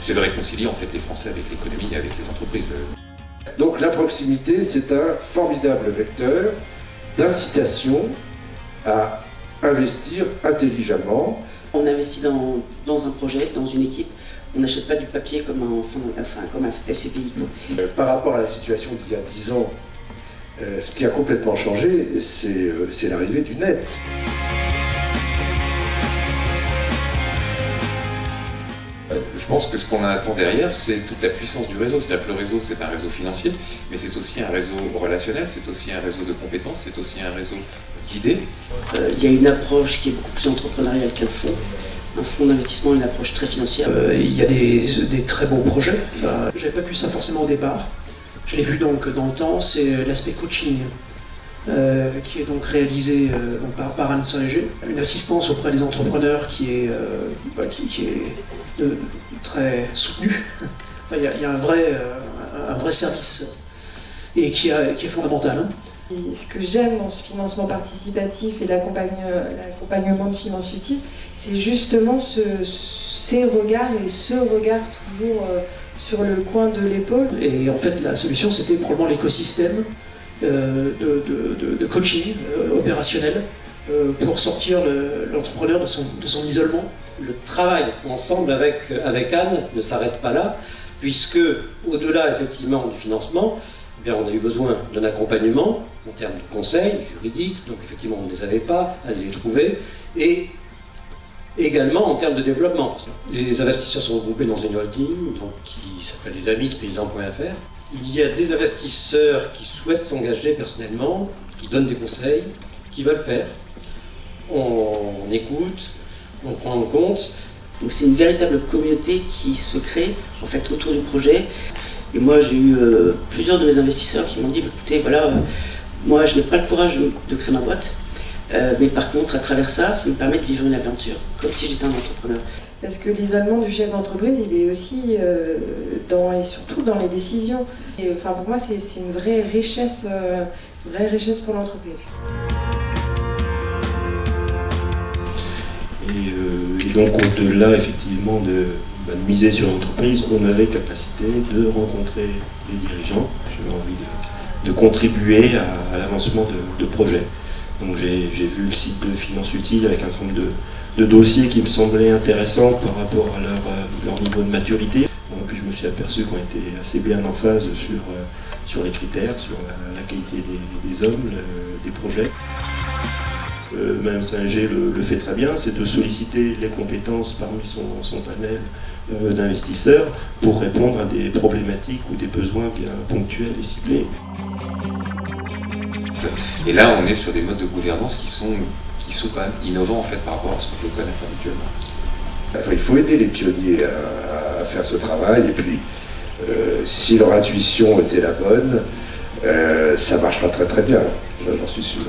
c'est de réconcilier en fait les Français avec l'économie et avec les entreprises. Donc la proximité, c'est un formidable vecteur d'incitation à investir intelligemment. On investit dans un projet, dans une équipe. On n'achète pas du papier comme comme un FCPI. Par rapport à la situation d'il y a 10 ans, ce qui a complètement changé, c'est l'arrivée du net. Je pense que ce qu'on attend derrière, c'est toute la puissance du réseau. C'est-à-dire que le réseau, c'est un réseau financier, mais c'est aussi un réseau relationnel, c'est aussi un réseau de compétences, c'est aussi un réseau d'idées. Il y a une approche qui est beaucoup plus entrepreneuriale qu'un fonds. Un fonds d'investissement a une approche très financière. Il y a des très beaux projets. J'avais pas vu ça forcément au départ. Je l'ai vu donc dans le temps, c'est l'aspect coaching qui est donc réalisé par Anne Singer. Une assistance auprès des entrepreneurs qui est très soutenue. Il y a un vrai service et qui est fondamental. Et ce que j'aime dans ce financement participatif et l'accompagnement de finances utiles, c'est justement ces regards et ce regard toujours sur le coin de l'épaule. Et en fait, la solution, c'était probablement l'écosystème de coaching opérationnel pour sortir l'entrepreneur de son isolement. Le travail ensemble avec Anne ne s'arrête pas là, puisque au-delà effectivement du financement, eh bien, on a eu besoin d'un accompagnement en termes de conseils juridiques, donc effectivement on ne les avait pas, à les trouver, et également en termes de développement. Les investisseurs sont regroupés dans une holding qui s'appelle les Amis de Paysans.fr. Il y a des investisseurs qui souhaitent s'engager personnellement, qui donnent des conseils, qui veulent faire. On écoute, on prend en compte. Donc c'est une véritable communauté qui se crée en fait autour du projet. Et moi j'ai eu plusieurs de mes investisseurs qui m'ont dit écoutez voilà, moi je n'ai pas le courage de créer ma boîte, mais par contre à travers ça me permet de vivre une aventure, comme si j'étais un entrepreneur. Parce que l'isolement du chef d'entreprise, il est aussi et surtout dans les décisions. Et, enfin pour moi c'est une vraie richesse pour l'entreprise. Et donc au-delà effectivement de miser sur l'entreprise, on avait capacité de rencontrer les dirigeants. J'avais envie de contribuer à l'avancement de projets. Donc j'ai vu le site de Finances Utiles avec un certain nombre de dossiers qui me semblaient intéressants par rapport à leur niveau de maturité. Et puis je me suis aperçu qu'on était assez bien en phase sur les critères, sur la qualité des hommes, des projets. Mme Singer le fait très bien, c'est de solliciter les compétences parmi son panel d'investisseurs pour répondre à des problématiques ou des besoins bien ponctuels et ciblés. Et là, on est sur des modes de gouvernance qui sont quand même innovants en fait par rapport à ce qu'on peut connaître habituellement. Enfin, il faut aider les pionniers à faire ce travail et puis si leur intuition était la bonne, ça marchera très très bien, j'en suis sûr.